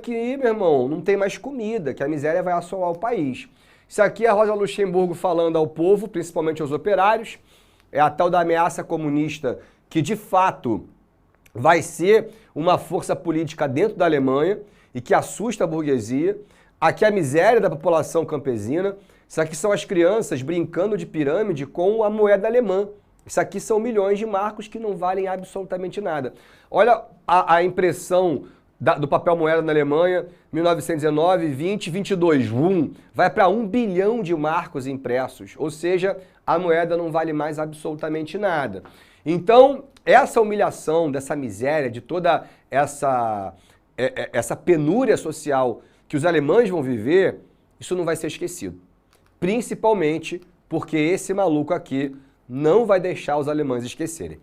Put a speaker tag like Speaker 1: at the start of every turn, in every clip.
Speaker 1: que, meu irmão, não tem mais comida, que a miséria vai assolar o país. Isso aqui é a Rosa Luxemburgo falando ao povo, principalmente aos operários. É a tal da ameaça comunista que, de fato, vai ser uma força política dentro da Alemanha e que assusta a burguesia. Aqui é a miséria da população campesina. Isso aqui são as crianças brincando de pirâmide com a moeda alemã. Isso aqui são milhões de marcos que não valem absolutamente nada. Olha a impressão do papel moeda na Alemanha, 1919, 20, 22, vai para 1 bilhão de marcos impressos, ou seja, a moeda não vale mais absolutamente nada. Então, essa humilhação, dessa miséria, de toda essa penúria social que os alemães vão viver, isso não vai ser esquecido. Principalmente porque esse maluco aqui não vai deixar os alemães esquecerem.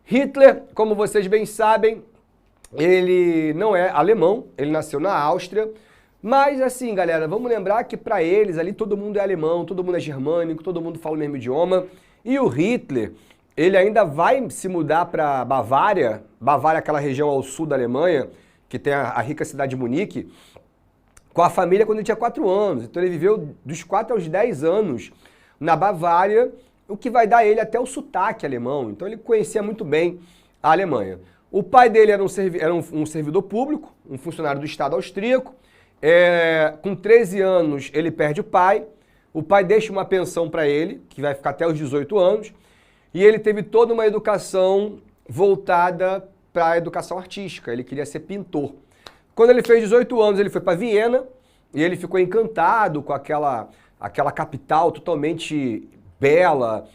Speaker 1: Hitler, como vocês bem sabem, ele não é alemão, ele nasceu na Áustria, mas assim, galera, vamos lembrar que para eles ali todo mundo é alemão, todo mundo é germânico, todo mundo fala o mesmo idioma, e o Hitler, ele ainda vai se mudar para Bavária, Bavária é aquela região ao sul da Alemanha, que tem a rica cidade de Munique, com a família quando ele tinha 4 anos, então ele viveu dos 4 aos 10 anos na Bavária, o que vai dar a ele até o sotaque alemão, então ele conhecia muito bem a Alemanha. O pai dele era um servidor público, um funcionário do Estado austríaco. Com 13 anos ele perde o pai deixa uma pensão para ele, que vai ficar até os 18 anos, e ele teve toda uma educação voltada para a educação artística, ele queria ser pintor. Quando ele fez 18 anos ele foi para Viena, e ele ficou encantado com aquela capital totalmente bela.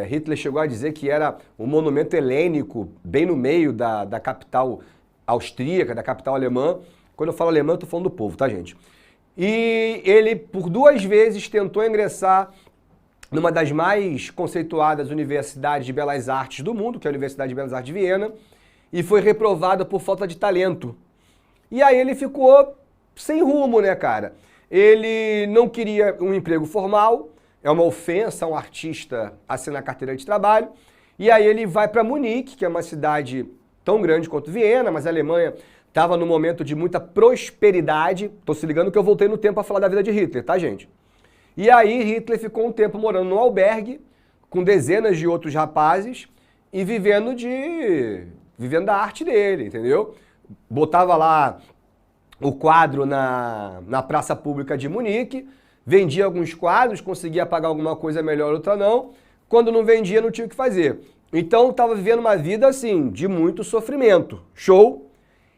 Speaker 1: Hitler chegou a dizer que era um monumento helênico bem no meio da capital austríaca, da capital alemã. Quando eu falo alemã, eu tô falando do povo, tá, gente? E ele, por 2 vezes, tentou ingressar numa das mais conceituadas universidades de belas artes do mundo, que é a Universidade de Belas Artes de Viena, e foi reprovado por falta de talento. E aí ele ficou sem rumo, né, cara? Ele não queria um emprego formal, é uma ofensa a um artista assinar carteira de trabalho, e aí ele vai para Munique, que é uma cidade tão grande quanto Viena, mas a Alemanha estava num momento de muita prosperidade. Tô se ligando que eu voltei no tempo para falar da vida de Hitler, tá, gente? E aí Hitler ficou um tempo morando num albergue, com dezenas de outros rapazes, e vivendo da arte dele, entendeu? Botava lá o quadro na praça pública de Munique, vendia alguns quadros, conseguia pagar alguma coisa melhor, outra não. Quando não vendia, não tinha o que fazer. Então, estava vivendo uma vida, assim, de muito sofrimento. Show?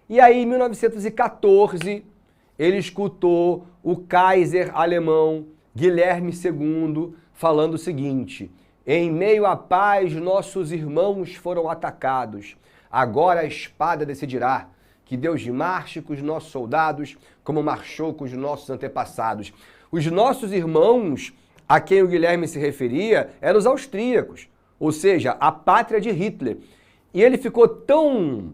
Speaker 1: E aí, em 1914, ele escutou o Kaiser alemão Guilherme II falando o seguinte: em meio à paz, nossos irmãos foram atacados. Agora a espada decidirá. Que Deus marche com os nossos soldados, como marchou com os nossos antepassados. Os nossos irmãos, a quem o Guilherme se referia, eram os austríacos, ou seja, a pátria de Hitler. E ele ficou tão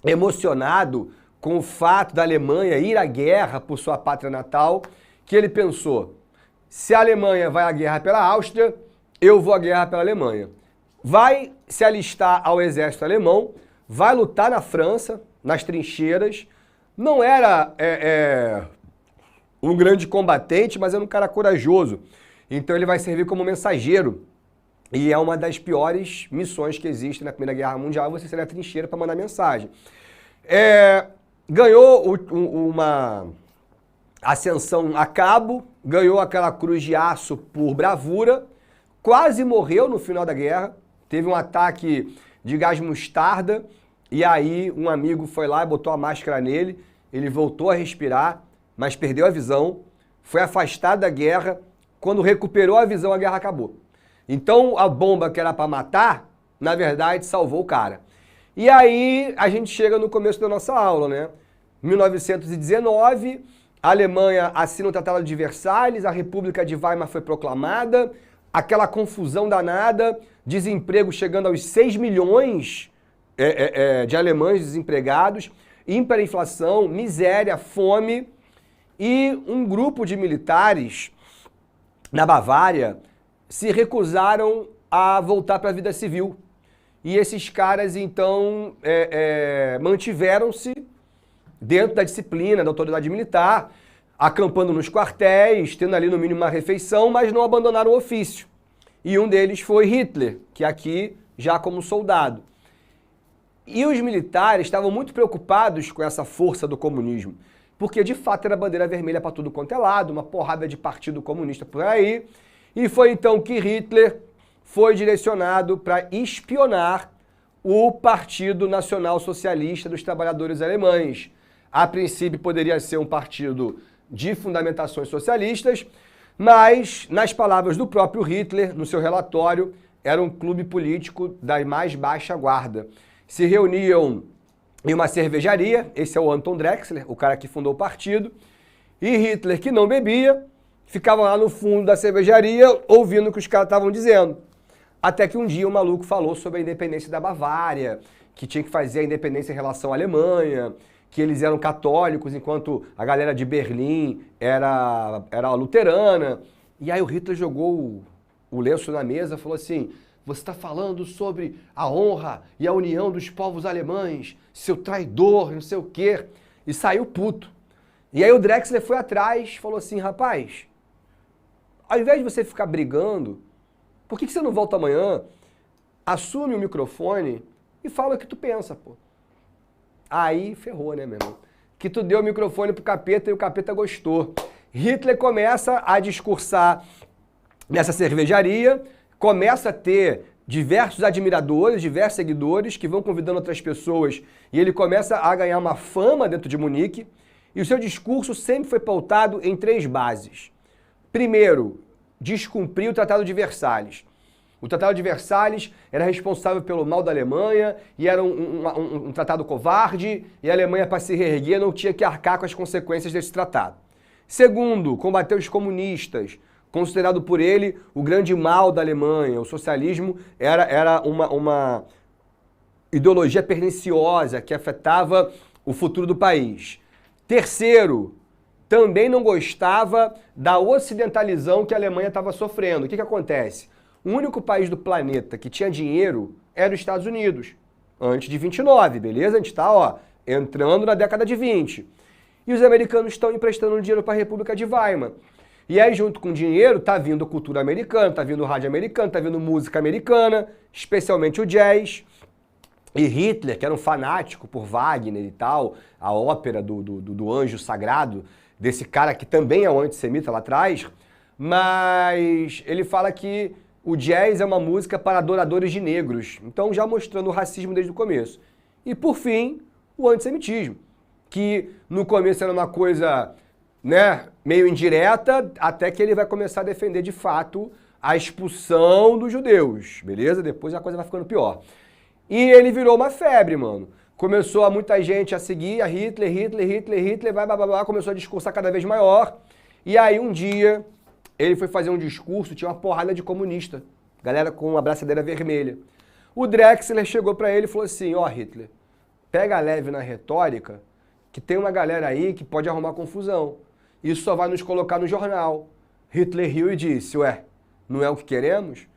Speaker 1: emocionado com o fato da Alemanha ir à guerra por sua pátria natal, que ele pensou: se a Alemanha vai à guerra pela Áustria, eu vou à guerra pela Alemanha. Vai se alistar ao exército alemão, vai lutar na França, nas trincheiras. Não era um grande combatente, mas era um cara corajoso. Então ele vai servir como mensageiro. E é uma das piores missões que existe na Primeira Guerra Mundial, você ser na trincheira para mandar mensagem. Ganhou uma ascensão a cabo, ganhou aquela cruz de aço por bravura, quase morreu no final da guerra, teve um ataque de gás mostarda, e aí um amigo foi lá e botou a máscara nele, ele voltou a respirar, mas perdeu a visão, foi afastado da guerra. Quando recuperou a visão, a guerra acabou. Então a bomba que era para matar, na verdade, salvou o cara. E aí a gente chega no começo da nossa aula, né? 1919, a Alemanha assina o Tratado de Versalhes, a República de Weimar foi proclamada, aquela confusão danada, desemprego chegando aos 6 milhões de alemães desempregados, hiperinflação, miséria, fome, e um grupo de militares na Bavária se recusaram a voltar para a vida civil. E esses caras, então, mantiveram-se dentro da disciplina, da autoridade militar, acampando nos quartéis, tendo ali no mínimo uma refeição, mas não abandonaram o ofício. E um deles foi Hitler, que aqui já como soldado. E os militares estavam muito preocupados com essa força do comunismo, porque de fato era bandeira vermelha para tudo quanto é lado, uma porrada de partido comunista por aí. E foi então que Hitler foi direcionado para espionar o Partido Nacional Socialista dos Trabalhadores Alemães. A princípio poderia ser um partido de fundamentações socialistas, mas, nas palavras do próprio Hitler, no seu relatório, era um clube político da mais baixa guarda. Se reuniam em uma cervejaria, esse é o Anton Drexler, o cara que fundou o partido, e Hitler, que não bebia, ficava lá no fundo da cervejaria ouvindo o que os caras estavam dizendo. Até que um dia o maluco falou sobre a independência da Bavária, que tinha que fazer a independência em relação à Alemanha, que eles eram católicos, enquanto a galera de Berlim era luterana. E aí o Hitler jogou o lenço na mesa e falou assim: você está falando sobre a honra e a união dos povos alemães, seu traidor, não sei o quê. E saiu puto. E aí o Drexler foi atrás e falou assim: rapaz, ao invés de você ficar brigando, por que você não volta amanhã, assume o microfone e fala o que tu pensa, pô? Aí ferrou, né, meu irmão? Que tu deu o microfone pro capeta e o capeta gostou. Hitler começa a discursar nessa cervejaria, começa a ter diversos admiradores, diversos seguidores que vão convidando outras pessoas e ele começa a ganhar uma fama dentro de Munique e o seu discurso sempre foi pautado em 3 bases. Primeiro, descumprir o Tratado de Versalhes. O Tratado de Versalhes era responsável pelo mal da Alemanha e era um tratado covarde e a Alemanha, para se reerguer, não tinha que arcar com as consequências desse tratado. Segundo, combater os comunistas, considerado por ele o grande mal da Alemanha. O socialismo era uma ideologia perniciosa que afetava o futuro do país. Terceiro, também não gostava da ocidentalização que a Alemanha estava sofrendo. O que acontece? O único país do planeta que tinha dinheiro era os Estados Unidos, antes de 29, beleza? A gente está entrando na década de 20. E os americanos estão emprestando dinheiro para a República de Weimar. E aí, junto com o dinheiro, tá vindo cultura americana, tá vindo rádio americano, tá vindo música americana, especialmente o jazz. E Hitler, que era um fanático por Wagner e tal, a ópera do anjo sagrado, desse cara que também é um antissemita lá atrás, mas ele fala que o jazz é uma música para adoradores de negros, então já mostrando o racismo desde o começo. E por fim, o antissemitismo, que no começo era uma coisa, né, meio indireta, até que ele vai começar a defender de fato a expulsão dos judeus, beleza? Depois a coisa vai ficando pior. E ele virou uma febre, mano. Começou a muita gente a seguir a Hitler, vai, blá, blá, blá, começou a discursar cada vez maior. E aí um dia ele foi fazer um discurso, tinha uma porrada de comunista, galera com uma braçadeira vermelha. O Drexler chegou pra ele e falou assim: ó, Hitler, pega leve na retórica, que tem uma galera aí que pode arrumar confusão. Isso só vai nos colocar no jornal. Hitler riu e disse: ué, não é o que queremos?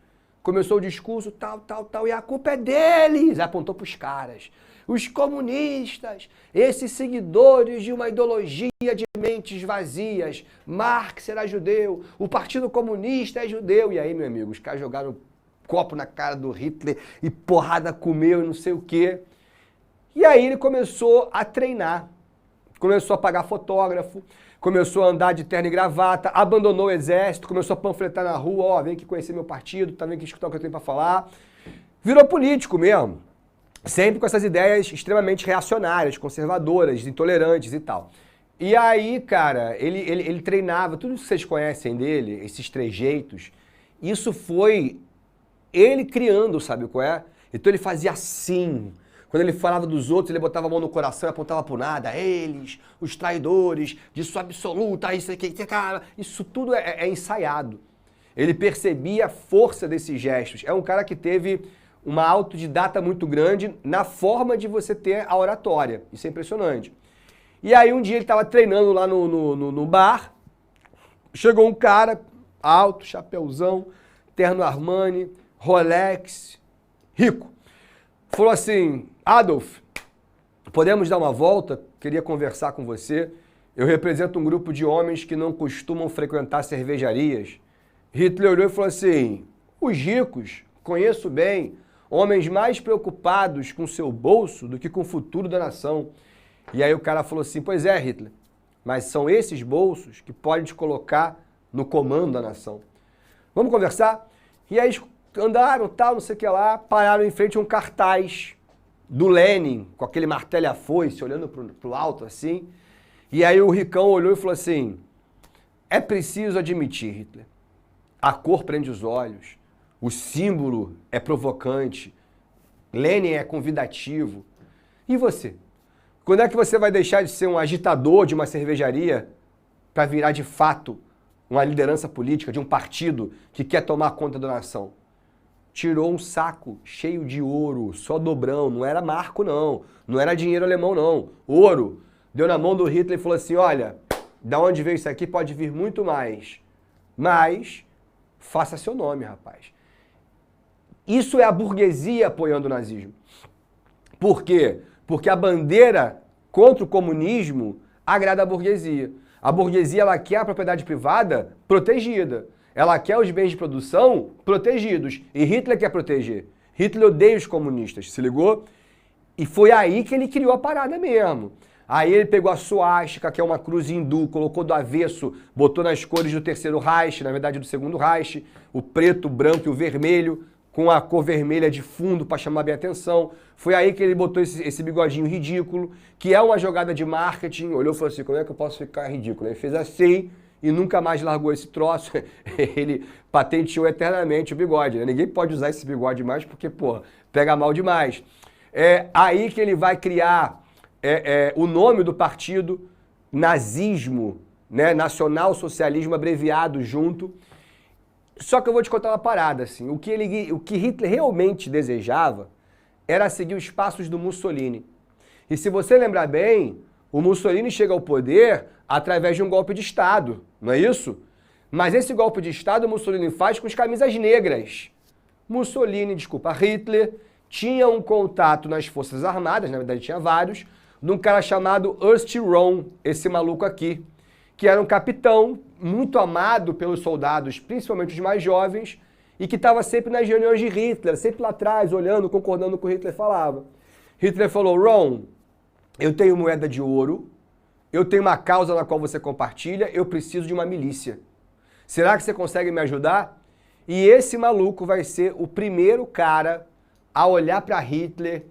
Speaker 1: Começou o discurso, tal, e a culpa é deles. Apontou pros caras. Os comunistas, esses seguidores de uma ideologia de mentes vazias. Marx era judeu, o Partido Comunista é judeu. E aí, meu amigo, os caras jogaram copo na cara do Hitler e porrada comeu e não sei o quê. E aí ele começou a treinar, começou a pagar fotógrafo, começou a andar de terno e gravata, abandonou o exército, começou a panfletar na rua: ó, vem aqui conhecer meu partido, tá, vem aqui escutar o que eu tenho pra falar. Virou político mesmo, sempre com essas ideias extremamente reacionárias, conservadoras, intolerantes e tal. E aí, cara, ele treinava, tudo isso que vocês conhecem dele, esses trejeitos, isso foi ele criando, sabe qual é? Então ele fazia assim. Quando ele falava dos outros, ele botava a mão no coração e apontava pro nada. Eles, os traidores, disso absoluta, isso aqui, cara. Isso tudo é ensaiado. Ele percebia a força desses gestos. É um cara que teve uma autodidata muito grande na forma de você ter a oratória. Isso é impressionante. E aí um dia ele estava treinando lá no bar, chegou um cara alto, chapeuzão, terno Armani, Rolex, rico. Falou assim: Adolf, podemos dar uma volta? queria conversar com você. Eu represento um grupo de homens que não costumam frequentar cervejarias. Hitler olhou e falou assim, os ricos, conheço bem, homens mais preocupados com seu bolso do que com o futuro da nação. E aí o cara falou assim, pois é, Hitler, mas são esses bolsos que podem te colocar no comando da nação. Vamos conversar? E aí andaram, tal, não sei o que lá, pararam em frente a um cartaz do Lenin, com aquele martelo e a foice, olhando pro alto assim. E aí o ricão olhou e falou assim, é preciso admitir, Hitler, a cor prende os olhos, o símbolo é provocante, Lenin é convidativo. E você? Quando é que você vai deixar de ser um agitador de uma cervejaria para virar de fato uma liderança política de um partido que quer tomar conta da nação? Tirou um saco cheio de ouro, só dobrão, não era marco não, não era dinheiro alemão não, ouro. Deu na mão do Hitler e falou assim, olha, da onde veio isso aqui pode vir muito mais, mas faça seu nome, rapaz. Isso é a burguesia apoiando o nazismo. Por quê? Porque a bandeira contra o comunismo agrada a burguesia. A burguesia, ela quer a propriedade privada protegida. Ela quer os bens de produção protegidos. E Hitler quer proteger. Hitler odeia os comunistas, se ligou? E foi aí que ele criou a parada mesmo. Aí ele pegou a suástica, que é uma cruz hindu, colocou do avesso, botou nas cores do terceiro Reich, na verdade do segundo Reich, o preto, o branco e o vermelho, com a cor vermelha de fundo para chamar bem a atenção. Foi aí que ele botou esse bigodinho ridículo, que é uma jogada de marketing. Olhou e falou assim, como é que eu posso ficar ridículo? Ele fez assim e nunca mais largou esse troço. Ele patenteou eternamente o bigode, né? Ninguém pode usar esse bigode mais porque, pô, pega mal demais. É aí que ele vai criar o nome do partido, nazismo, né? Nacional-socialismo abreviado junto. Só que eu vou te contar uma parada, assim, o que Hitler realmente desejava era seguir os passos do Mussolini. E se você lembrar bem, o Mussolini chega ao poder através de um golpe de Estado, não é isso? Mas esse golpe de Estado o Mussolini faz com as camisas negras. Hitler tinha um contato nas Forças Armadas, na verdade tinha vários, de um cara chamado Ernst Röhm, esse maluco aqui, que era um capitão muito amado pelos soldados, principalmente os mais jovens, e que estava sempre nas reuniões de Hitler, sempre lá atrás, olhando, concordando com o que Hitler falava. Hitler falou, Röhm, eu tenho moeda de ouro, eu tenho uma causa na qual você compartilha, eu preciso de uma milícia. Será que você consegue me ajudar? E esse maluco vai ser o primeiro cara a olhar para Hitler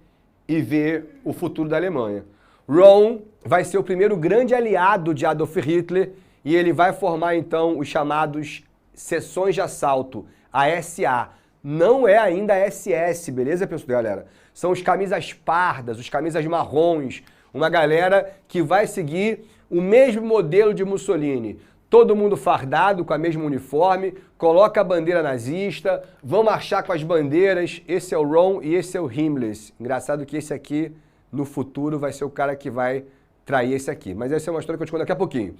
Speaker 1: e ver o futuro da Alemanha. Röhm vai ser o primeiro grande aliado de Adolf Hitler e ele vai formar então os chamados seções de assalto, a SA. Não é ainda a SS, beleza, pessoal, galera? São os camisas pardas, os camisas marrons, uma galera que vai seguir o mesmo modelo de Mussolini. Todo mundo fardado com a mesma uniforme, coloca a bandeira nazista, vão marchar com as bandeiras. Esse é o Röhm e esse é o Himmler. Engraçado que esse aqui, no futuro, vai ser o cara que vai trair esse aqui. Mas essa é uma história que eu te conto daqui a pouquinho.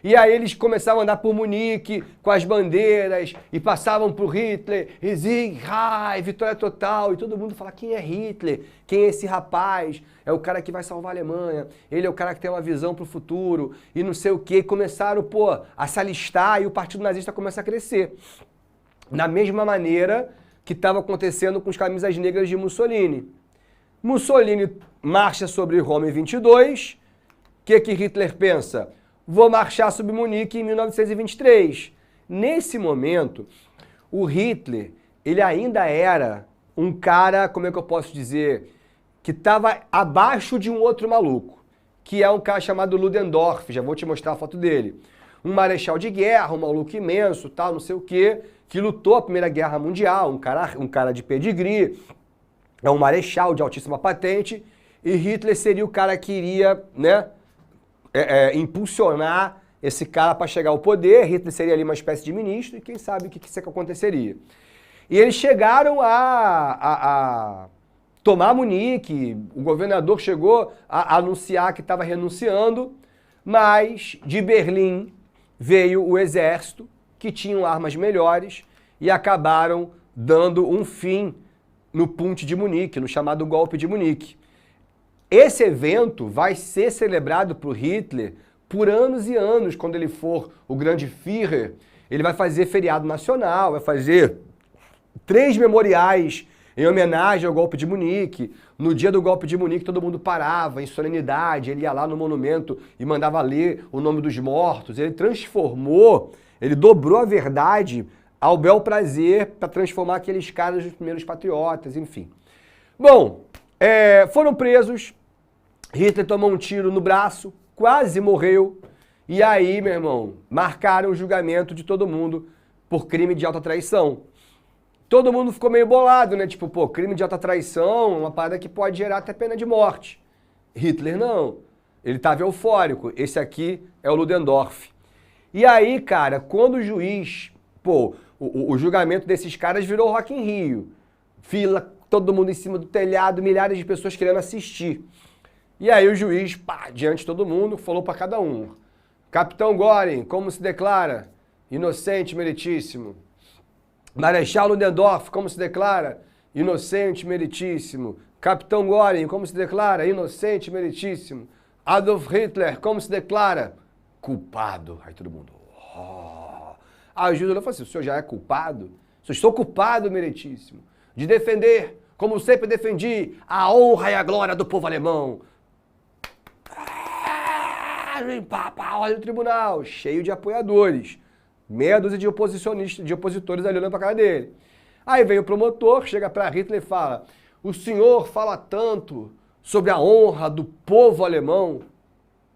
Speaker 1: E aí eles começavam a andar por Munique com as bandeiras e passavam por Hitler, e Sieg Heil, vitória total. E todo mundo fala, quem é Hitler? Quem é esse rapaz? É o cara que vai salvar a Alemanha. Ele é o cara que tem uma visão para o futuro e não sei o quê. E começaram, a se alistar e o partido nazista começa a crescer. Da mesma maneira que estava acontecendo com os camisas negras de Mussolini. Mussolini marcha sobre Roma em 22. O que Hitler pensa? Vou marchar sobre Munique em 1923. Nesse momento, o Hitler, ele ainda era um cara, como é que eu posso dizer, que estava abaixo de um outro maluco, que é um cara chamado Ludendorff, já vou te mostrar a foto dele. Um marechal de guerra, um maluco imenso, tal, não sei o quê, que lutou a Primeira Guerra Mundial, um cara de pedigree, é um marechal de altíssima patente, e Hitler seria o cara que iria, né, impulsionar esse cara para chegar ao poder. Hitler seria ali uma espécie de ministro e quem sabe o que aconteceria. E eles chegaram a tomar Munique, o governador chegou a anunciar que estava renunciando, mas de Berlim veio o exército, que tinham armas melhores, e acabaram dando um fim no Punte de Munique, no chamado golpe de Munique. Esse evento vai ser celebrado por Hitler por anos e anos. Quando ele for o grande Führer, ele vai fazer feriado nacional, vai fazer 3 memoriais em homenagem ao golpe de Munique. No dia do golpe de Munique, todo mundo parava em solenidade, ele ia lá no monumento e mandava ler o nome dos mortos. Ele transformou, ele dobrou a verdade ao bel prazer para transformar aqueles caras nos primeiros patriotas, enfim. Bom, foram presos, Hitler tomou um tiro no braço, quase morreu, e aí, meu irmão, marcaram o julgamento de todo mundo por crime de alta traição. Todo mundo ficou meio bolado, né? Tipo, pô, crime de alta traição, uma parada que pode gerar até pena de morte. Hitler não. Ele estava eufórico. Esse aqui é o Ludendorff. E aí, cara, quando o juiz... Pô, o julgamento desses caras virou Rock in Rio. Fila, todo mundo em cima do telhado, milhares de pessoas querendo assistir. E aí o juiz, pá, diante de todo mundo, falou para cada um. Capitão Göring, como se declara? Inocente, meritíssimo. Marechal Ludendorff, como se declara? Inocente, meritíssimo. Capitão Göring, como se declara? Inocente, meritíssimo. Adolf Hitler, como se declara? Culpado. Aí todo mundo... Oh. Aí o juiz falou assim, o senhor já é culpado? Eu estou culpado, meritíssimo, de defender, como sempre defendi, a honra e a glória do povo alemão. Olha o tribunal, cheio de apoiadores. Meia dúzia de oposicionistas, de opositores ali olhando pra cara dele. Aí vem o promotor, chega pra Hitler e fala, o senhor fala tanto sobre a honra do povo alemão,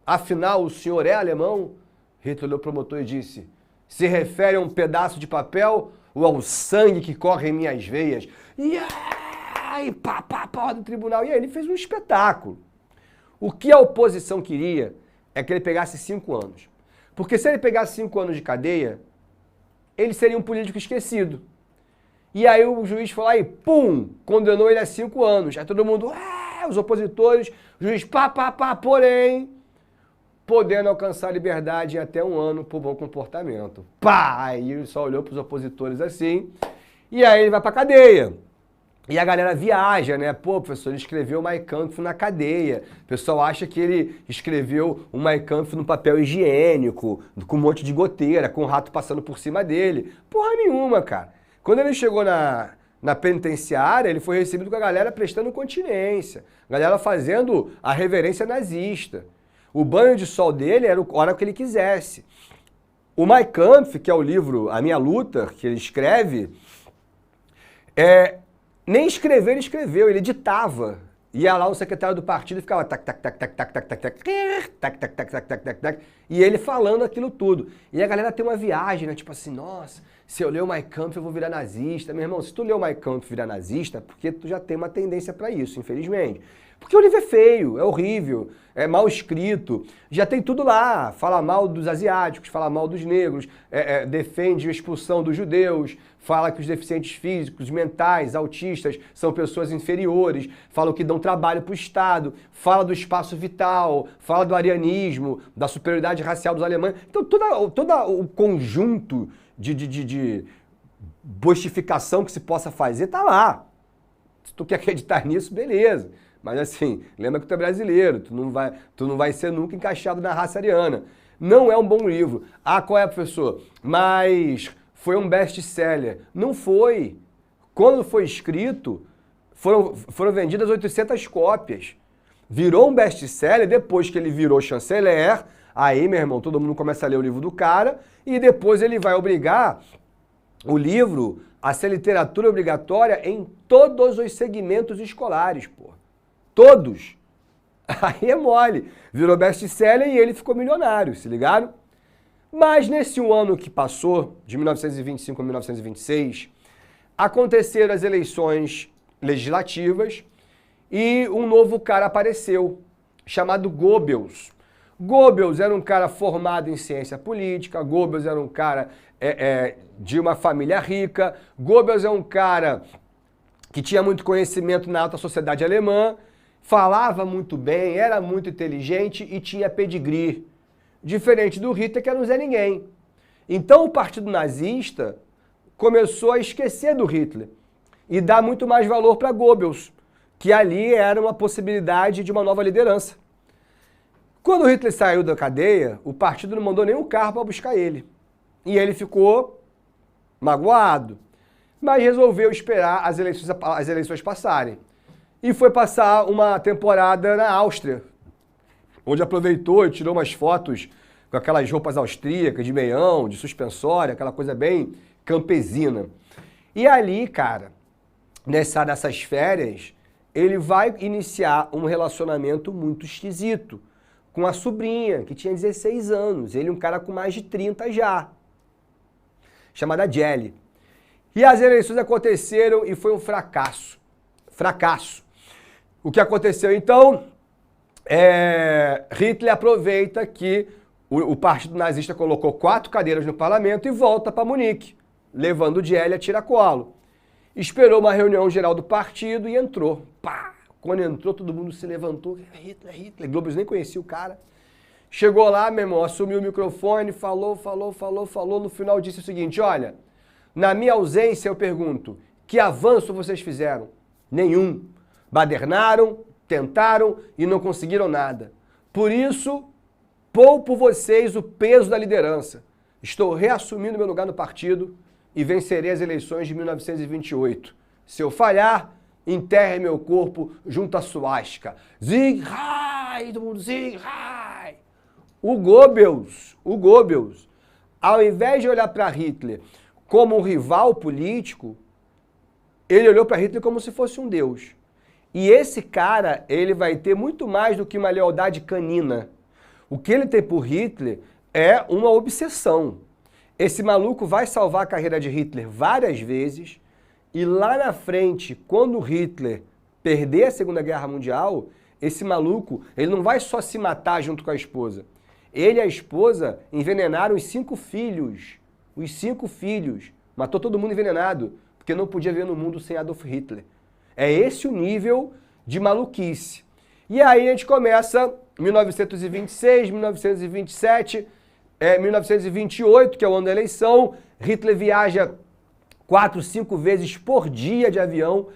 Speaker 1: afinal o senhor é alemão? Hitler olhou o promotor e disse, se refere a um pedaço de papel ou ao sangue que corre em minhas veias? E aí, pá, do tribunal. E aí ele fez um espetáculo. O que a oposição queria é que ele pegasse 5 anos. Porque se ele pegasse 5 anos de cadeia, ele seria um político esquecido. E aí o juiz foi lá e, pum, condenou ele a 5 anos. Aí todo mundo, os opositores, o juiz, porém, podendo alcançar a liberdade em até 1 ano por bom comportamento. Pá! Aí ele só olhou para os opositores assim, e aí ele vai pra cadeia. E a galera viaja, né? Pô, professor, ele escreveu o Mein Kampf na cadeia. O pessoal acha que ele escreveu o Mein Kampf no papel higiênico, com um monte de goteira, com o rato passando por cima dele. Porra nenhuma, cara. Quando ele chegou na penitenciária, ele foi recebido com a galera prestando continência. A galera fazendo a reverência nazista. O banho de sol dele era a hora que ele quisesse. O Mein Kampf, que é o livro A Minha Luta, que ele escreve, nem escrever ele escreveu, ele editava. Ia lá o secretário do partido e ficava tac, tac, tac, tac, tac, tac, tac, tac, tac, tac, tac, tac, tac, tac, tac, e ele falando aquilo tudo. E a galera tem uma viagem, né? Tipo assim, nossa, se eu ler o Mein Kampf eu vou virar nazista. Meu irmão, se tu ler o Mein Kampf e virar nazista, porque tu já tem uma tendência pra isso, infelizmente. Porque o livro é feio, é horrível, é mal escrito, já tem tudo lá. Fala mal dos asiáticos, fala mal dos negros, defende a expulsão dos judeus, fala que os deficientes físicos, mentais, autistas são pessoas inferiores, fala que dão trabalho para o Estado, fala do espaço vital, fala do arianismo, da superioridade racial dos alemães. Então todo o conjunto de bostificação que se possa fazer tá lá. Se tu quer acreditar nisso, beleza. Mas assim, lembra que tu é brasileiro, tu não vai ser nunca encaixado na raça ariana. Não é um bom livro. Ah, qual é, professor? Mas foi um best-seller. Não foi. Quando foi escrito, foram vendidas 800 cópias. Virou um best-seller depois que ele virou chanceler. Aí, meu irmão, todo mundo começa a ler o livro do cara e depois ele vai obrigar o livro a ser literatura obrigatória em todos os segmentos escolares, pô. Todos. Aí é mole. Virou best-seller e ele ficou milionário, se ligaram? Mas nesse ano que passou, de 1925 a 1926, aconteceram as eleições legislativas e um novo cara apareceu, chamado Goebbels. Goebbels era um cara formado em ciência política, Goebbels era um cara de uma família rica, Goebbels é um cara que tinha muito conhecimento na alta sociedade alemã, falava muito bem, era muito inteligente e tinha pedigree. Diferente do Hitler, que era um Zé Ninguém. Então o partido nazista começou a esquecer do Hitler e dar muito mais valor para Goebbels, que ali era uma possibilidade de uma nova liderança. Quando Hitler saiu da cadeia, o partido não mandou nenhum carro para buscar ele. E ele ficou magoado, mas resolveu esperar as eleições passarem. E foi passar uma temporada na Áustria, onde aproveitou e tirou umas fotos com aquelas roupas austríacas, de meião, de suspensório, aquela coisa bem campesina. E ali, cara, nessas férias, ele vai iniciar um relacionamento muito esquisito com a sobrinha, que tinha 16 anos. Ele um cara com mais de 30 já, chamada Jelly. E as eleições aconteceram e foi um fracasso. Fracasso. O que aconteceu então? Hitler aproveita que o partido nazista colocou 4 cadeiras no parlamento e volta para Munique, levando Jelly a tiracolo. Esperou uma reunião geral do partido e entrou. Pá! Quando entrou, todo mundo se levantou. Hitler. Goebbels nem conhecia o cara. Chegou lá, meu irmão, assumiu o microfone, falou. No final disse o seguinte: olha, na minha ausência eu pergunto, que avanço vocês fizeram? Nenhum. Badernaram, tentaram e não conseguiram nada. Por isso, poupo vocês o peso da liderança. Estou reassumindo meu lugar no partido e vencerei as eleições de 1928. Se eu falhar, enterre meu corpo junto à suástica. Sieg Heil! Todo mundo, Sieg Heil! O Goebbels, ao invés de olhar para Hitler como um rival político, ele olhou para Hitler como se fosse um deus. E esse cara, ele vai ter muito mais do que uma lealdade canina. O que ele tem por Hitler é uma obsessão. Esse maluco vai salvar a carreira de Hitler várias vezes, e lá na frente, quando Hitler perder a Segunda Guerra Mundial, esse maluco, ele não vai só se matar junto com a esposa. Ele e a esposa envenenaram os 5 filhos. Os 5 filhos. Matou todo mundo envenenado, porque não podia viver no mundo sem Adolf Hitler. É esse o nível de maluquice. E aí a gente começa 1926, 1927, 1928, que é o ano da eleição. Hitler viaja 4, 5 vezes por dia de avião,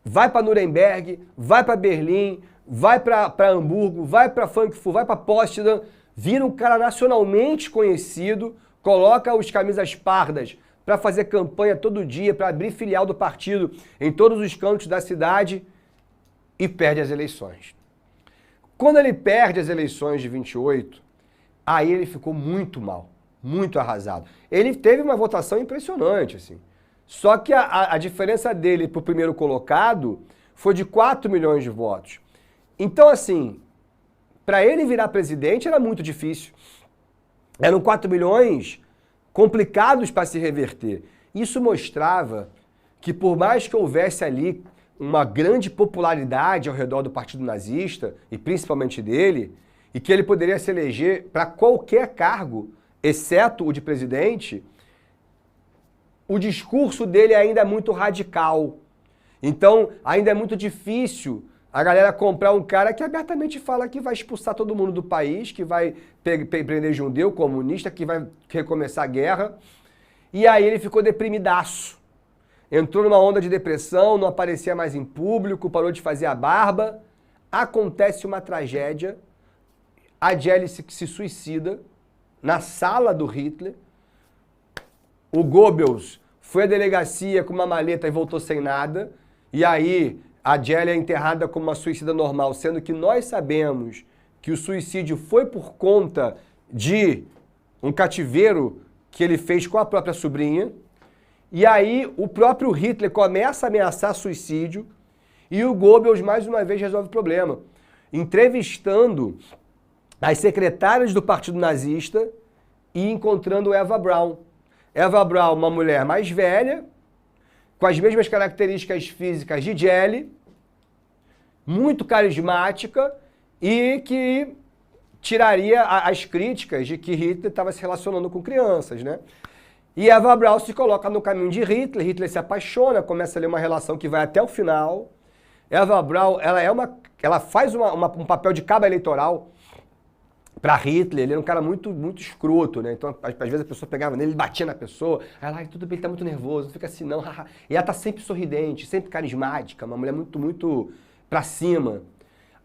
Speaker 1: vai para Nuremberg, vai para Berlim, vai para Hamburgo, vai para Frankfurt, vai para Potsdam, vira um cara nacionalmente conhecido, coloca os camisas pardas para fazer campanha todo dia, para abrir filial do partido em todos os cantos da cidade e perde as eleições. Quando ele perde as eleições de 28, aí ele ficou muito mal, muito arrasado. Ele teve uma votação impressionante, assim. Só que a diferença dele para o primeiro colocado foi de 4 milhões de votos. Então, assim, para ele virar presidente era muito difícil. Eram 4 milhões complicados para se reverter. Isso mostrava que por mais que houvesse ali uma grande popularidade ao redor do Partido Nazista, e principalmente dele, e que ele poderia se eleger para qualquer cargo, exceto o de presidente, o discurso dele ainda é muito radical. Então, ainda é muito difícil a galera comprar um cara que abertamente fala que vai expulsar todo mundo do país, que vai prender judeu, comunista, que vai recomeçar a guerra. E aí ele ficou deprimidaço. Entrou numa onda de depressão, não aparecia mais em público, parou de fazer a barba. Acontece uma tragédia. A Jelly se suicida na sala do Hitler. O Goebbels foi à delegacia com uma maleta e voltou sem nada. E aí a Jelly é enterrada como uma suicida normal, sendo que nós sabemos que o suicídio foi por conta de um cativeiro que ele fez com a própria sobrinha. E aí o próprio Hitler começa a ameaçar suicídio e o Goebbels mais uma vez resolve o problema, entrevistando as secretárias do Partido Nazista e encontrando Eva Braun. Eva Braun, uma mulher mais velha, com as mesmas características físicas de Jelly, muito carismática e que tiraria as críticas de que Hitler estava se relacionando com crianças, né? E Eva Braun se coloca no caminho de Hitler, Hitler se apaixona, começa ali uma relação que vai até o final. Eva Braun, ela faz um papel de cabo eleitoral para Hitler. Ele era um cara muito escroto, né? Então, às vezes a pessoa pegava nele, ele batia na pessoa, aí tudo bem, ele tá muito nervoso, não fica assim não, e ela tá sempre sorridente, sempre carismática, uma mulher muito para cima.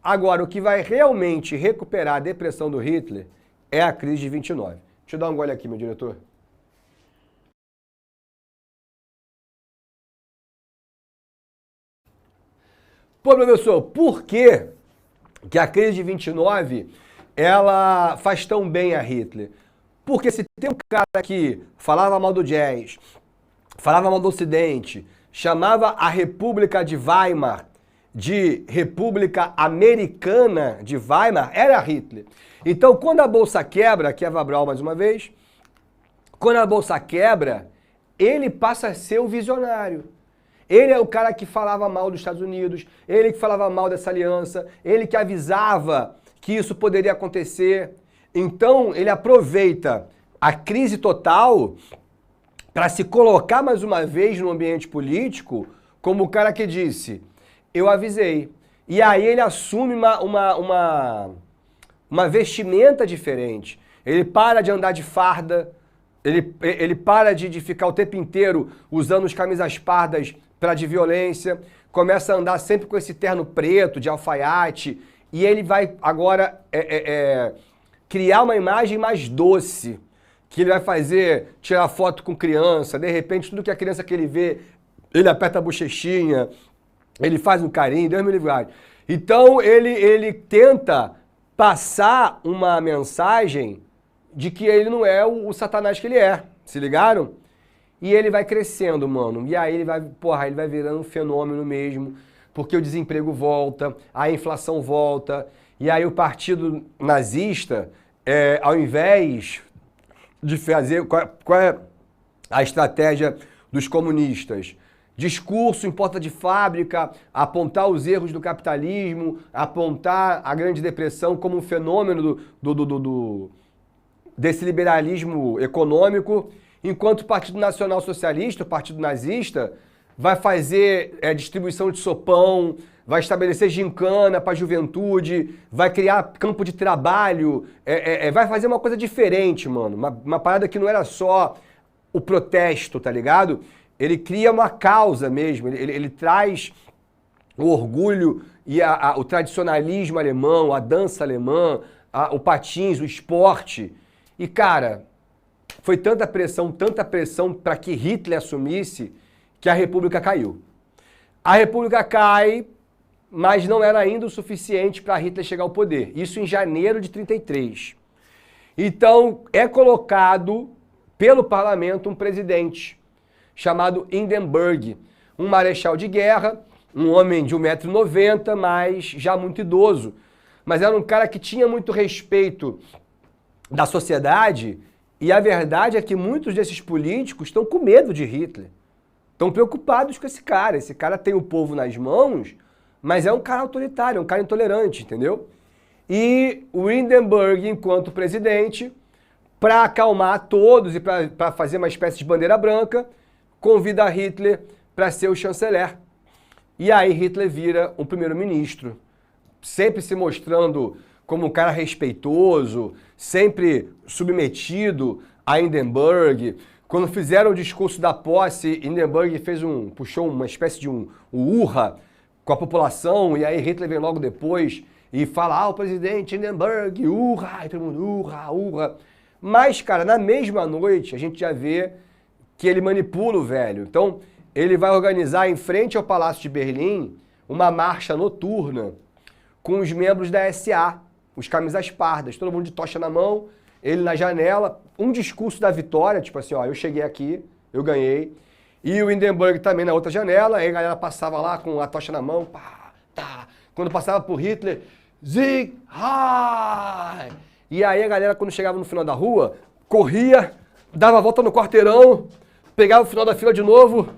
Speaker 1: Agora, o que vai realmente recuperar a depressão do Hitler é a crise de 29. Deixa eu dar um gole aqui, meu diretor. Pô, professor, por que a crise de 29 ela faz tão bem a Hitler? Porque se tem um cara que falava mal do jazz, falava mal do Ocidente, chamava a República de Weimar de República Americana de Weimar, era Hitler. Então, quando a Bolsa quebra, aqui é Vabral mais uma vez, quando a Bolsa quebra, ele passa a ser o visionário. Ele é o cara que falava mal dos Estados Unidos, ele que falava mal dessa aliança, ele que avisava que isso poderia acontecer. Então, ele aproveita a crise total para se colocar mais uma vez no ambiente político como o cara que disse, eu avisei. E aí ele assume uma vestimenta diferente. Ele para de andar de farda, ele para de ficar o tempo inteiro usando os camisas pardas para de violência, começa a andar sempre com esse terno preto, de alfaiate, e ele vai agora criar uma imagem mais doce, que ele vai fazer, tirar foto com criança, de repente tudo que a criança que ele vê, ele aperta a bochechinha, ele faz um carinho, Deus me livre. Então ele tenta passar uma mensagem de que ele não é o satanás que ele é, se ligaram? E ele vai crescendo, mano, e aí ele vai virando um fenômeno mesmo, porque o desemprego volta, a inflação volta, e aí o partido nazista, ao invés de fazer, qual é a estratégia dos comunistas? Discurso em porta de fábrica, apontar os erros do capitalismo, apontar a Grande Depressão como um fenômeno desse liberalismo econômico, enquanto o Partido Nacional Socialista, o Partido Nazista, vai fazer distribuição de sopão, vai estabelecer gincana para a juventude, vai criar campo de trabalho, vai fazer uma coisa diferente, mano. Uma parada que não era só o protesto, tá ligado? Ele cria uma causa mesmo, ele traz o orgulho e o tradicionalismo alemão, a dança alemã, o patins, o esporte. E, cara, foi tanta pressão para que Hitler assumisse que a República caiu. A República cai, mas não era ainda o suficiente para Hitler chegar ao poder. Isso em janeiro de 1933. Então, é colocado pelo parlamento um presidente chamado Hindenburg, um marechal de guerra, um homem de 1,90 m, mas já muito idoso. Mas era um cara que tinha muito respeito da sociedade, e a verdade é que muitos desses políticos estão com medo de Hitler. Estão preocupados com esse cara. Esse cara tem o povo nas mãos, mas é um cara autoritário, é um cara intolerante, entendeu? E o Hindenburg, enquanto presidente, para acalmar todos e para fazer uma espécie de bandeira branca, convida Hitler para ser o chanceler. E aí Hitler vira o primeiro-ministro, sempre se mostrando como um cara respeitoso, sempre submetido a Hindenburg. Quando fizeram o discurso da posse, Hindenburg puxou uma espécie de um urra com a população, e aí Hitler vem logo depois e fala, o presidente Hindenburg, urra, e todo mundo, urra, urra. Mas, cara, na mesma noite a gente já vê que ele manipula o velho. Então, ele vai organizar em frente ao Palácio de Berlim uma marcha noturna com os membros da SA, os camisas pardas, todo mundo de tocha na mão, ele na janela, um discurso da vitória, tipo assim, ó, eu cheguei aqui, eu ganhei. E o Hindenburg também na outra janela, aí a galera passava lá com a tocha na mão, pá, tá. Quando passava por Hitler, Sieg Heil! E aí a galera, quando chegava no final da rua, corria, dava a volta no quarteirão, pegava o final da fila de novo.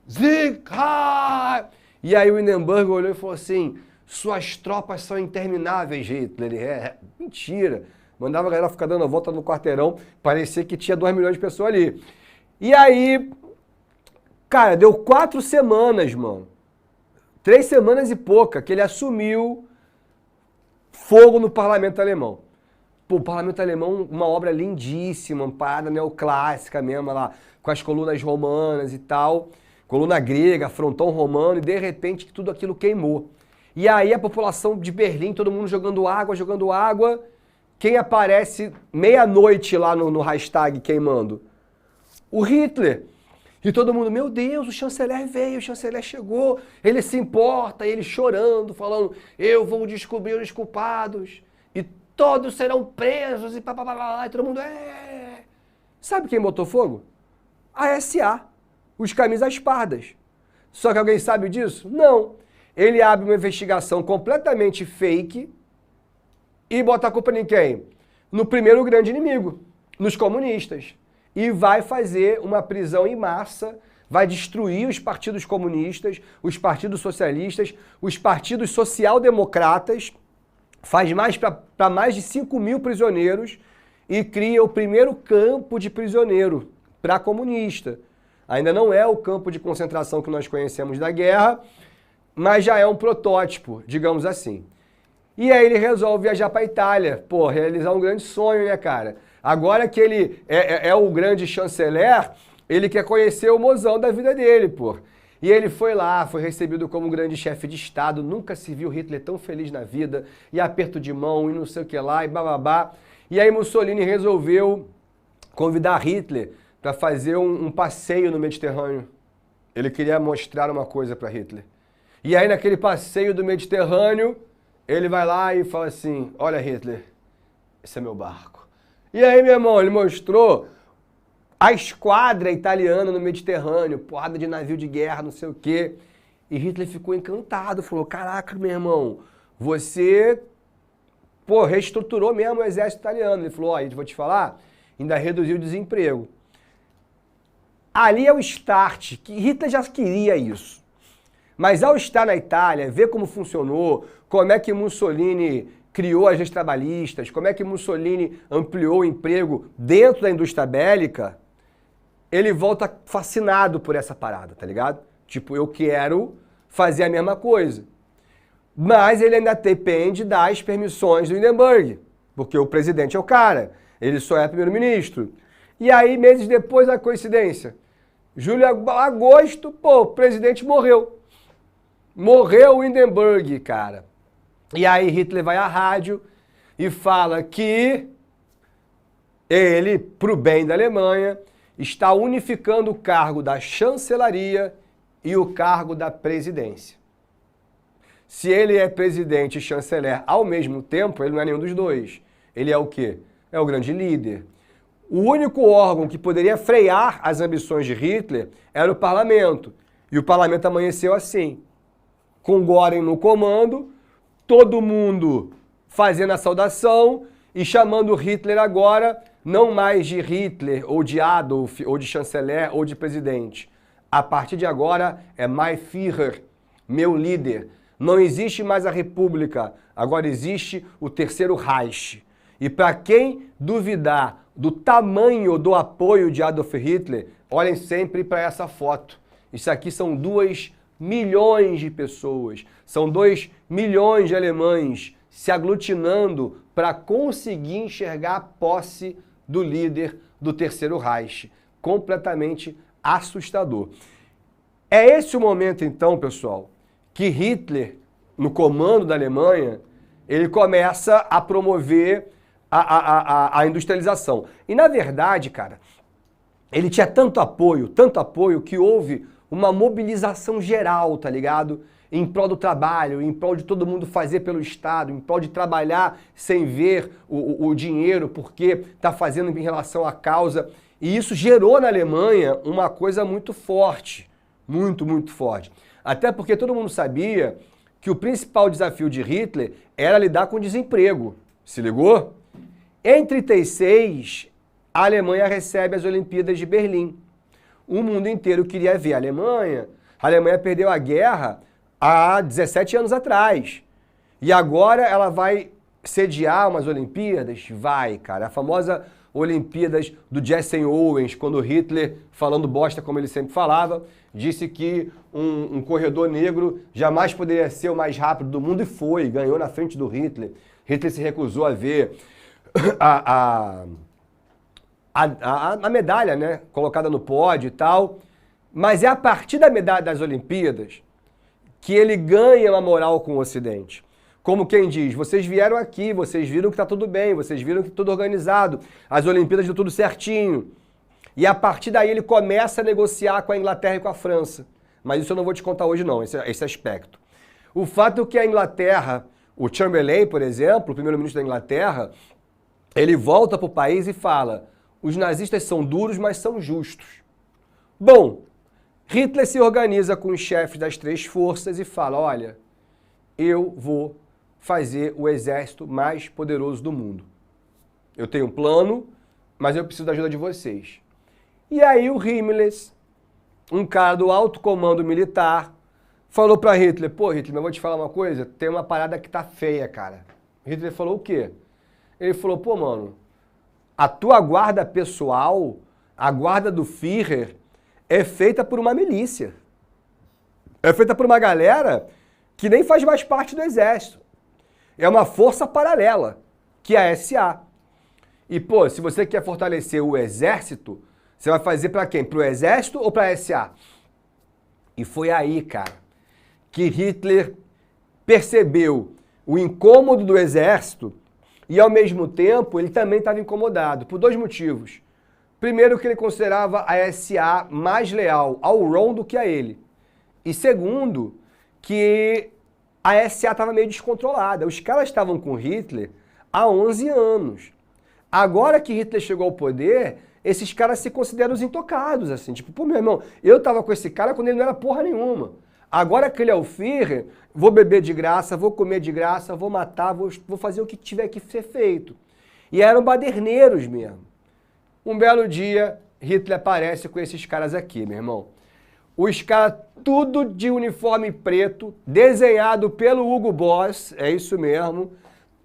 Speaker 1: Sieg Heil! E aí o Hindenburg olhou e falou assim, suas tropas são intermináveis, Hitler. Mentira. Mandava a galera ficar dando a volta no quarteirão, parecia que tinha 2 milhões de pessoas ali. E aí, cara, deu 4 semanas, mano. 3 semanas e pouca que ele assumiu fogo no parlamento alemão. Pô, o parlamento alemão, uma obra lindíssima, uma parada neoclássica mesmo, lá, com as colunas romanas e tal. coluna grega, frontão romano, e de repente tudo aquilo queimou. E aí a população de Berlim, todo mundo jogando água. Quem aparece meia-noite lá no hashtag queimando? O Hitler. E todo mundo, meu Deus, o chanceler veio, o chanceler chegou, ele se importa, e ele chorando, falando, eu vou descobrir os culpados, e todos serão presos, e papapá, e todo mundo, Sabe quem botou fogo? A SA, os camisas pardas. Só que alguém sabe disso? Não. Ele abre uma investigação completamente fake e bota a culpa em quem? No primeiro grande inimigo, nos comunistas. E vai fazer uma prisão em massa, vai destruir os partidos comunistas, os partidos socialistas, os partidos social-democratas, faz mais para mais de 5.000 prisioneiros e cria o primeiro campo de prisioneiro para comunista. Ainda não é o campo de concentração que nós conhecemos da guerra, mas já é um protótipo, digamos assim. E aí ele resolve viajar para a Itália, realizar um grande sonho, né, cara? Agora que ele é o grande chanceler, ele quer conhecer o mozão da vida dele, E ele foi lá, foi recebido como um grande chefe de Estado, nunca se viu Hitler tão feliz na vida, e aperto de mão, e não sei o que lá, e bababá. E aí Mussolini resolveu convidar Hitler para fazer um passeio no Mediterrâneo. Ele queria mostrar uma coisa para Hitler. E aí naquele passeio do Mediterrâneo, ele vai lá e fala assim, olha Hitler, esse é meu barco. E aí, meu irmão, ele mostrou a esquadra italiana no Mediterrâneo, porrada de navio de guerra, não sei o quê. E Hitler ficou encantado, falou, caraca, meu irmão, você, reestruturou mesmo o exército italiano. Ele falou, vou te falar, ainda reduziu o desemprego. Ali é o start, que Hitler já queria isso. Mas ao estar na Itália, ver como funcionou, como é que Mussolini criou as leis trabalhistas, como é que Mussolini ampliou o emprego dentro da indústria bélica, ele volta fascinado por essa parada, tá ligado? Tipo, eu quero fazer a mesma coisa. Mas ele ainda depende das permissões do Hindenburg, porque o presidente é o cara, ele só é primeiro-ministro. E aí, meses depois, a coincidência. Julho, agosto, o presidente morreu. Morreu o Hindenburg, cara. E aí Hitler vai à rádio e fala que ele, pro bem da Alemanha, está unificando o cargo da chancelaria e o cargo da presidência. Se ele é presidente e chanceler ao mesmo tempo, ele não é nenhum dos dois. Ele é o quê? É o grande líder. O único órgão que poderia frear as ambições de Hitler era o parlamento. E o parlamento amanheceu assim, com Göring no comando, todo mundo fazendo a saudação e chamando Hitler agora, não mais de Hitler, ou de Adolf, ou de chanceler, ou de presidente. A partir de agora é Mein Führer, meu líder. Não existe mais a República, agora existe o Terceiro Reich. E para quem duvidar do tamanho do apoio de Adolf Hitler, olhem sempre para essa foto. Isso aqui são 2 milhões de pessoas, são 2 milhões de alemães se aglutinando para conseguir enxergar a posse do líder do Terceiro Reich. Completamente assustador. É esse o momento, então, pessoal, que Hitler, no comando da Alemanha, ele começa a promover a industrialização. E, na verdade, cara, ele tinha tanto apoio, que houve uma mobilização geral, tá ligado? Em prol do trabalho, em prol de todo mundo fazer pelo Estado, em prol de trabalhar sem ver o dinheiro, porque tá fazendo em relação à causa. E isso gerou na Alemanha uma coisa muito forte, muito forte. Até porque todo mundo sabia que o principal desafio de Hitler era lidar com o desemprego. Se ligou? Em 1936, a Alemanha recebe as Olimpíadas de Berlim. O mundo inteiro queria ver a Alemanha. A Alemanha perdeu a guerra há 17 anos atrás. E agora ela vai sediar umas Olimpíadas? Vai, cara. A famosa Olimpíadas do Jesse Owens, quando Hitler, falando bosta como ele sempre falava, disse que um corredor negro jamais poderia ser o mais rápido do mundo e foi, ganhou na frente do Hitler. Hitler se recusou a ver a medalha, né, colocada no pódio e tal. Mas é a partir da medalha das Olimpíadas que ele ganha uma moral com o Ocidente. Como quem diz, vocês vieram aqui, vocês viram que está tudo bem, vocês viram que tudo organizado, as Olimpíadas deu tudo certinho. E a partir daí ele começa a negociar com a Inglaterra e com a França. Mas isso eu não vou te contar hoje não, esse aspecto. O fato é que a Inglaterra, o Chamberlain, por exemplo, o primeiro-ministro da Inglaterra, ele volta para o país e fala, os nazistas são duros, mas são justos. Bom, Hitler se organiza com os chefes das três forças e fala, olha, eu vou fazer o exército mais poderoso do mundo. Eu tenho um plano, mas eu preciso da ajuda de vocês. E aí o Himmler, um cara do alto comando militar, falou para Hitler, pô Hitler, mas eu vou te falar uma coisa, tem uma parada que tá feia, cara. Hitler falou o quê? Ele falou, pô mano, a tua guarda pessoal, a guarda do Führer, é feita por uma milícia. É feita por uma galera que nem faz mais parte do exército. É uma força paralela, que é a SA. E, pô, se você quer fortalecer o exército, você vai fazer para quem? Para o exército ou para a SA? E foi aí, cara, que Hitler percebeu o incômodo do exército e, ao mesmo tempo, ele também estava incomodado, por dois motivos. Primeiro, que ele considerava a SA mais leal ao Ron do que a ele. E segundo, que a SA estava meio descontrolada. Os caras estavam com Hitler há 11 anos. Agora que Hitler chegou ao poder, esses caras se consideram os intocados, assim. Tipo, pô, meu irmão, eu tava com esse cara quando ele não era porra nenhuma. Agora que ele é o Führer, vou beber de graça, vou comer de graça, vou matar, vou fazer o que tiver que ser feito. E eram baderneiros mesmo. Um belo dia, Hitler aparece com esses caras aqui, meu irmão. Os caras tudo de uniforme preto, desenhado pelo Hugo Boss, é isso mesmo.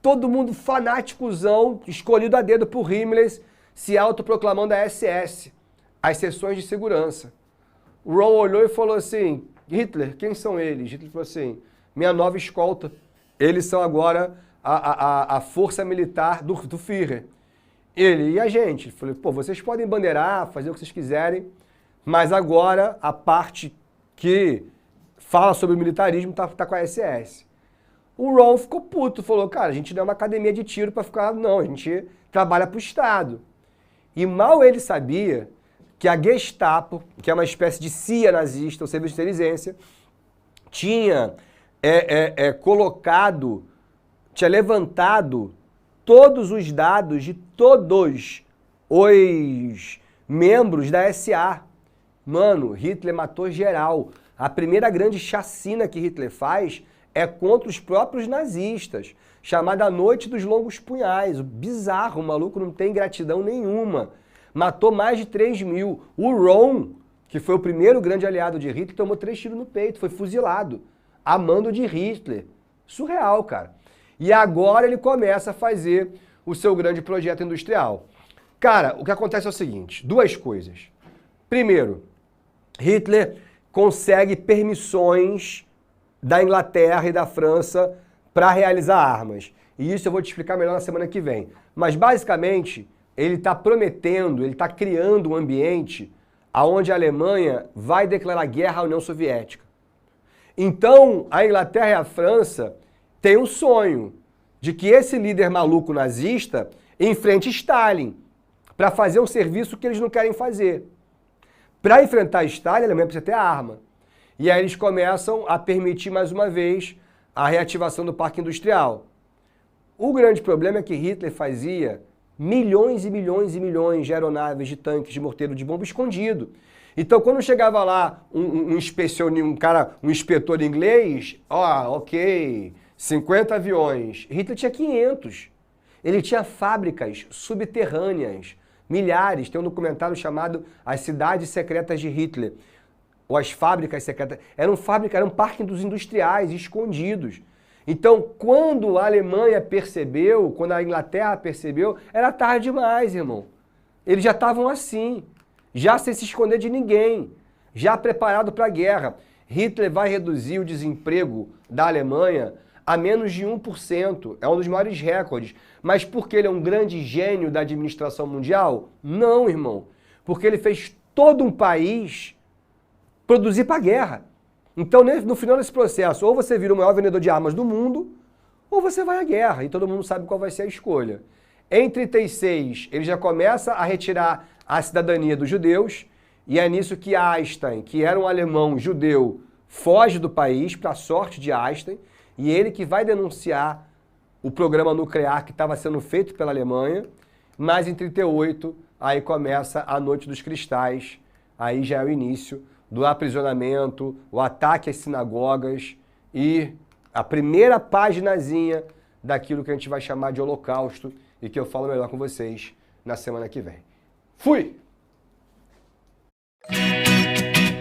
Speaker 1: Todo mundo fanáticozão, escolhido a dedo por Himmler, se autoproclamando a SS, as seções de segurança. O Ron olhou e falou assim, Hitler, quem são eles? Hitler falou assim, minha nova escolta. Eles são agora a força militar do Führer. Ele e a gente. Falei, pô, vocês podem bandeirar, fazer o que vocês quiserem, mas agora a parte que fala sobre o militarismo tá com a SS. O Ron ficou puto, falou, cara, a gente não é uma academia de tiro para ficar, não, a gente trabalha pro Estado. E mal ele sabia que a Gestapo, que é uma espécie de CIA nazista, o serviço de inteligência, tinha tinha levantado todos os dados de todos os membros da SA. Mano, Hitler matou geral. A primeira grande chacina que Hitler faz é contra os próprios nazistas, chamada Noite dos Longos Punhais. Bizarro, o maluco não tem gratidão nenhuma. Matou mais de 3 mil. O Ron, que foi o primeiro grande aliado de Hitler, tomou 3 tiros no peito, foi fuzilado, a mando de Hitler. Surreal, cara. E agora ele começa a fazer o seu grande projeto industrial. Cara, o que acontece é o seguinte, duas coisas. Primeiro, Hitler consegue permissões da Inglaterra e da França para realizar armas. E isso eu vou te explicar melhor na semana que vem. Mas basicamente, ele está prometendo, ele está criando um ambiente onde a Alemanha vai declarar guerra à União Soviética. Então, a Inglaterra e a França têm um sonho de que esse líder maluco nazista enfrente Stalin para fazer um serviço que eles não querem fazer. Para enfrentar Stalin, a Alemanha precisa ter arma. E aí eles começam a permitir mais uma vez a reativação do parque industrial. O grande problema é que Hitler fazia milhões e milhões e milhões de aeronaves, de tanques, de morteiro de bomba escondido. Então, quando chegava lá um inspetor inglês, ok, 50 aviões, Hitler tinha 500. Ele tinha fábricas subterrâneas, milhares. Tem um documentário chamado As Cidades Secretas de Hitler, ou As Fábricas Secretas. Eram parques industriais escondidos. Então, quando a Alemanha percebeu, quando a Inglaterra percebeu, era tarde demais, irmão. Eles já estavam assim, já sem se esconder de ninguém, já preparado para a guerra. Hitler vai reduzir o desemprego da Alemanha a menos de 1%. É um dos maiores recordes. Mas porque ele é um grande gênio da administração mundial? Não, irmão. Porque ele fez todo um país produzir para a guerra. Então, no final desse processo, ou você vira o maior vendedor de armas do mundo, ou você vai à guerra, e todo mundo sabe qual vai ser a escolha. Em 36, ele já começa a retirar a cidadania dos judeus, e é nisso que Einstein, que era um alemão judeu, foge do país, para a sorte de Einstein, e ele que vai denunciar o programa nuclear que estava sendo feito pela Alemanha, mas em 38, aí começa a Noite dos Cristais, aí já é o início do aprisionamento, o ataque às sinagogas e a primeira paginazinha daquilo que a gente vai chamar de Holocausto e que eu falo melhor com vocês na semana que vem. Fui!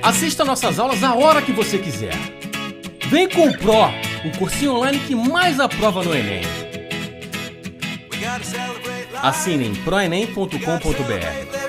Speaker 2: Assista nossas aulas a hora que você quiser. Vem com o Pro, o cursinho online que mais aprova no Enem. Assine em proenem.com.br.